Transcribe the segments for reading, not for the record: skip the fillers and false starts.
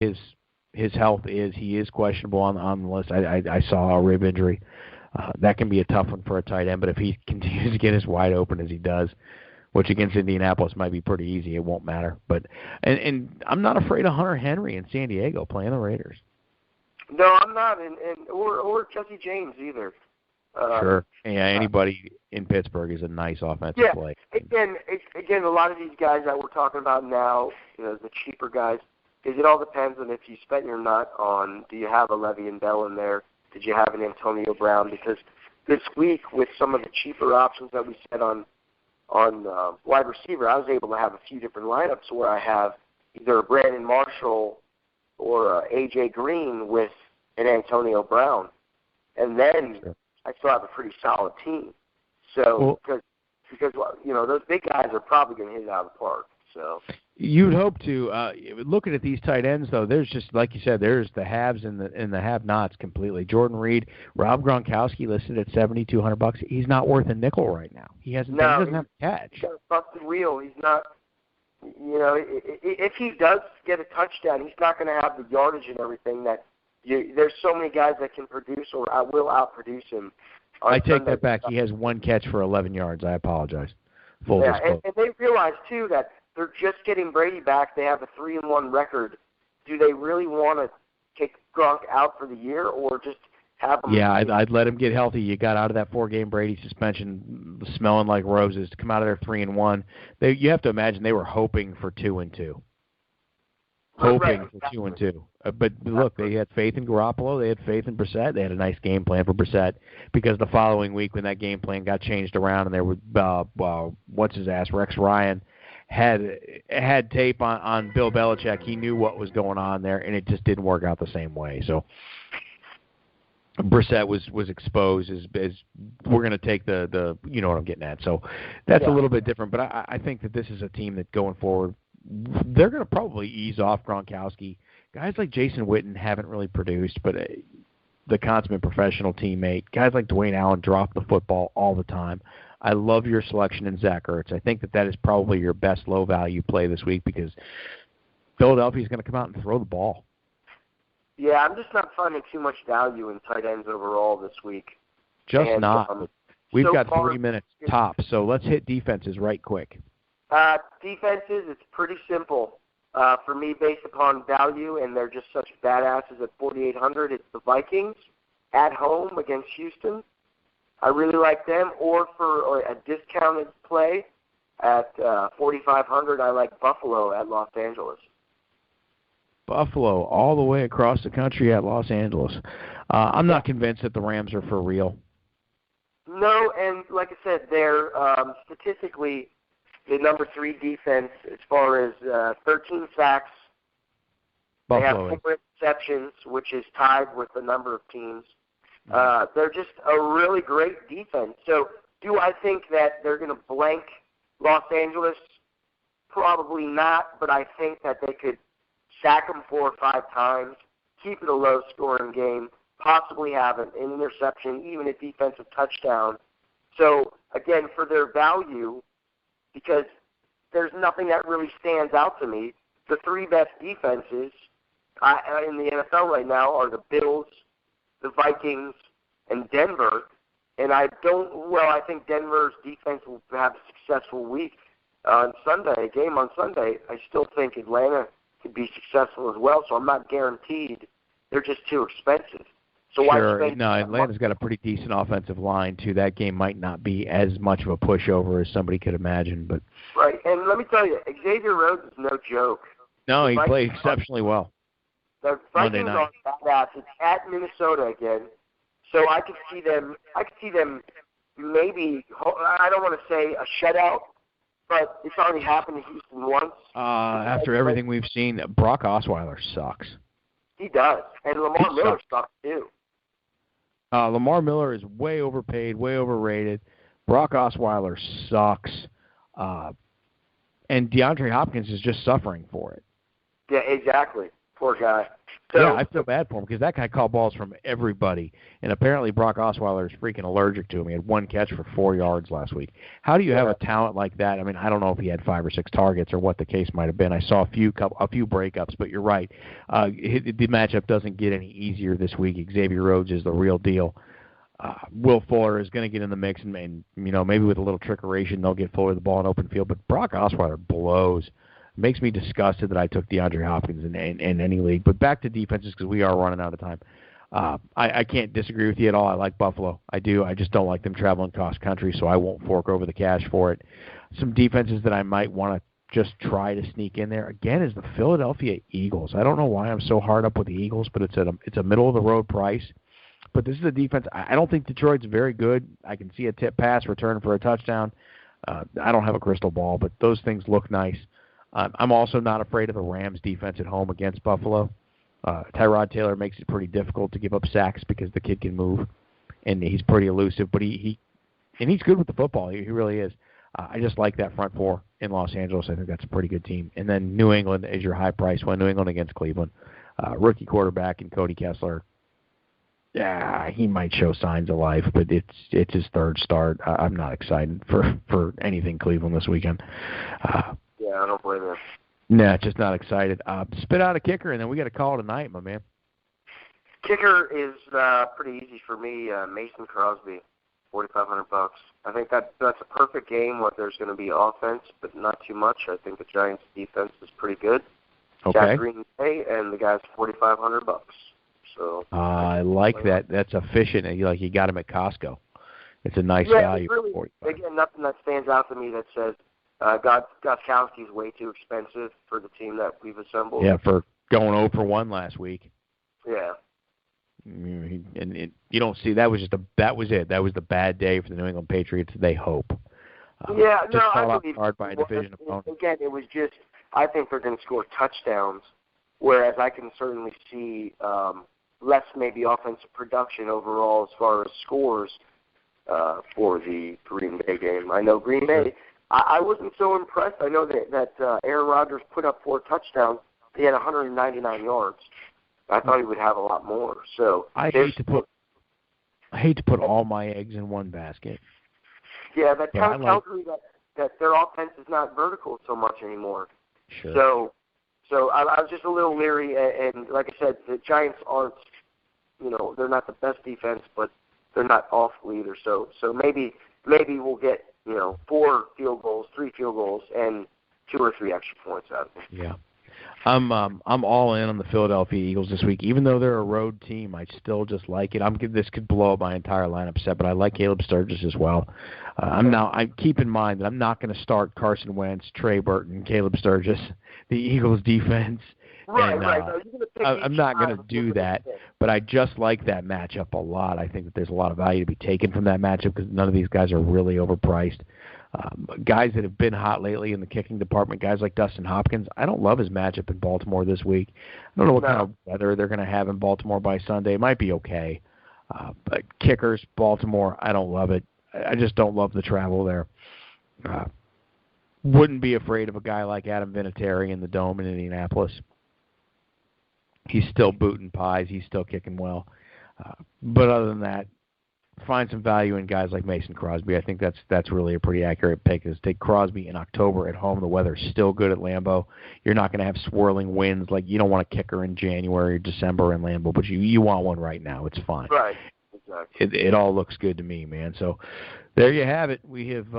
his health is. He is questionable on the list. I saw a rib injury. That can be a tough one for a tight end, but if he continues to get as wide open as he does, which against Indianapolis might be pretty easy, it won't matter. But and I'm not afraid of Hunter Henry in San Diego playing the Raiders. No, I'm not, or Jesse James either. Sure. Yeah, anybody in Pittsburgh is a nice offensive play. Again, a lot of these guys that we're talking about now, the cheaper guys, it all depends on if you spent your nut on, do you have a Le'Veon Bell in there? Did you have an Antonio Brown? Because this week, with some of the cheaper options that we said on wide receiver, I was able to have a few different lineups where I have either a Brandon Marshall or A.J. Green with an Antonio Brown. And then I still have a pretty solid team. So, because those big guys are probably going to hit it out of the park. So you'd hope to. Looking at these tight ends, though, there's just, like you said, there's the haves and the have-nots completely. Jordan Reed, Rob Gronkowski listed at $7,200. He's not worth a nickel right now. He doesn't have a catch. He's got a busted wheel. He's not. If he does get a touchdown, he's not going to have the yardage and everything that. There's so many guys that can produce, or I will outproduce him. I take that back. He has one catch for 11 yards. I apologize. And they realize, too, that they're just getting Brady back. They have a 3-1 record. Do they really want to take Gronk out for the year or just have him? Yeah, I'd let him get healthy. You got out of that 4-game Brady suspension smelling like roses to come out of there 3-1. You have to imagine they were hoping for 2-2. Hoping for 2-2. But look, they had faith in Garoppolo. They had faith in Brissett. They had a nice game plan for Brissett because the following week when that game plan got changed around and there was, Rex Ryan had tape on Bill Belichick. He knew what was going on there, and it just didn't work out the same way. So Brissett was exposed as we're going to take the you know what I'm getting at. So that's a little bit different. But I think that this is a team that going forward, they're going to probably ease off Gronkowski. Guys like Jason Witten haven't really produced, but the consummate professional teammate. Guys like Dwayne Allen drop the football all the time. I love your selection in Zach Ertz. I think that is probably your best low-value play this week because Philadelphia's going to come out and throw the ball. Yeah, I'm just not finding too much value in tight ends overall this week. We've got 3 minutes top, so let's hit defenses right quick. Defenses, it's pretty simple. For me, based upon value, and they're just such badasses at 4,800, it's the Vikings at home against Houston. I really like them. Or for a discounted play at 4,500, I like Buffalo at Los Angeles. Buffalo all the way across the country at Los Angeles. I'm not convinced that the Rams are for real. No, and like I said, they're statistically the number 3 defense as far as 13 sacks. Buffalo. They have 4 interceptions, which is tied with the number of teams. They're just a really great defense. So do I think that they're going to blank Los Angeles? Probably not, but I think that they could sack them 4 or 5 times, keep it a low-scoring game, possibly have an interception, even a defensive touchdown. So, again, for their value, because there's nothing that really stands out to me, the 3 best defenses in the NFL right now are the Bills, the Vikings, and Denver. And I think Denver's defense will have a successful week on Sunday, a game on Sunday. I still think Atlanta could be successful as well, so I'm not guaranteed. They're just too expensive. So Atlanta's got a pretty decent offensive line, too. That game might not be as much of a pushover as somebody could imagine. But right, and let me tell you, Xavier Rhodes is no joke. No, he played exceptionally well. The Vikings are badass. It's at Minnesota again. So I could see them maybe, I don't want to say a shutout, but it's already happened to Houston once. After everything we've seen, Brock Osweiler sucks. He does. And Lamar Miller sucks too. Lamar Miller is way overpaid, way overrated. Brock Osweiler sucks. And DeAndre Hopkins is just suffering for it. Yeah, exactly. Poor guy. So, yeah, I feel bad for him because that guy caught balls from everybody, and apparently Brock Osweiler is freaking allergic to him. He had one catch for 4 yards last week. How do you have a talent like that? I mean, I don't know if he had 5 or 6 targets or what the case might have been. I saw a few breakups, but you're right. The matchup doesn't get any easier this week. Xavier Rhodes is the real deal. Will Fuller is going to get in the mix, and maybe with a little trickeration they'll get Fuller the ball in open field. But Brock Osweiler blows. It makes me disgusted that I took DeAndre Hopkins in any league. But back to defenses because we are running out of time. I can't disagree with you at all. I like Buffalo. I do. I just don't like them traveling cross country, so I won't fork over the cash for it. Some defenses that I might want to just try to sneak in there again is the Philadelphia Eagles. I don't know why I'm so hard up with the Eagles, but it's a middle of the road price. But this is a defense. I don't think Detroit's very good. I can see a tip pass return for a touchdown. I don't have a crystal ball, but those things look nice. I'm also not afraid of the Rams' defense at home against Buffalo. Tyrod Taylor makes it pretty difficult to give up sacks because the kid can move, and he's pretty elusive. But he's good with the football. He really is. I just like that front four in Los Angeles. I think that's a pretty good team. And then New England is your high price one. New England against Cleveland. Rookie quarterback and Cody Kessler. Yeah, he might show signs of life, but it's his third start. I'm not excited for anything Cleveland this weekend. Yeah, I don't blame you. Nah, just not excited. Spit out a kicker, and then we got a call tonight, my man. Kicker is pretty easy for me. Mason Crosby, $4,500. I think that's a perfect game where there's going to be offense, but not too much. I think the Giants' defense is pretty good. Okay. Jack Green Bay, and the guy's $4,500. So I like that. That's efficient. You got him at Costco. It's a nice yeah, value. Really, again, nothing that stands out to me that says Gostkowski's way too expensive for the team that we've assembled. Yeah, for going 0 for 1 last week. Yeah. And you don't see that was it. That was the bad day for the New England Patriots. They hope. I believe hard by a division opponent. Again, it was just I think they're going to score touchdowns, whereas I can certainly see less maybe offensive production overall as far as scores for the Green Bay game. I know Green Bay. I wasn't so impressed. I know that Aaron Rodgers put up 4 touchdowns. He had 199 yards. I thought he would have a lot more. So I hate to put all my eggs in one basket. Yeah, that tells me that their offense is not vertical so much anymore. Sure. So I was just a little leery, and like I said, the Giants aren't, they're not the best defense, but they're not awful either. So maybe we'll get 4 field goals, 3 field goals, and 2 or 3 extra points out of it. Yeah. I'm all in on the Philadelphia Eagles this week. Even though they're a road team, I still just like it. This could blow up my entire lineup set, but I like Caleb Sturgis as well. I keep in mind that I'm not going to start Carson Wentz, Trey Burton, Caleb Sturgis, the Eagles defense. Right. I'm not going to do that, but I just like that matchup a lot. I think that there's a lot of value to be taken from that matchup because none of these guys are really overpriced. Guys that have been hot lately in the kicking department, guys like Dustin Hopkins, I don't love his matchup in Baltimore this week. I don't know what kind of weather they're going to have in Baltimore by Sunday. It might be okay. But kickers, Baltimore, I don't love it. I just don't love the travel there. Wouldn't be afraid of a guy like Adam Vinatieri in the Dome in Indianapolis. He's still booting pies. He's still kicking well. But other than that, find some value in guys like Mason Crosby. I think that's really a pretty accurate pick. Is take Crosby in October at home. The weather's still good at Lambeau. You're not going to have swirling winds. Like you don't want a kicker in January or December in Lambeau, but you want one right now. It's fine. Right. Exactly. It all looks good to me, man. So there you have it. We have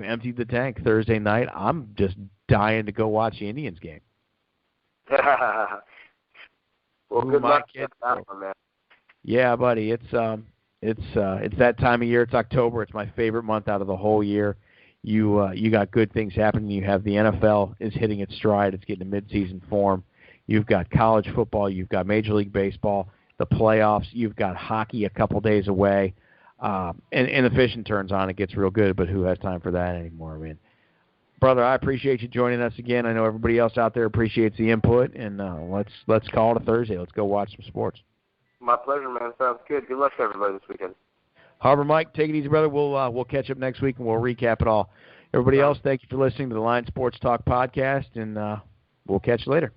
emptied the tank Thursday night. I'm just dying to go watch the Indians game. Well, good luck with that one, man. Yeah, buddy. It's that time of year. It's October. It's my favorite month out of the whole year. You got good things happening. You have the NFL is hitting its stride. It's getting a midseason form. You've got college football. You've got Major League Baseball, the playoffs. You've got hockey a couple days away. And the fishing turns on. It gets real good, but who has time for that anymore? I mean, brother, I appreciate you joining us again. I know everybody else out there appreciates the input, and let's call it a Thursday. Let's go watch some sports. My pleasure, man. Sounds good. Good luck to everybody this weekend. Harbor Mike, take it easy, brother. We'll catch up next week, and we'll recap it all. Everybody else, thank you for listening to the Line Sports Talk podcast, and we'll catch you later.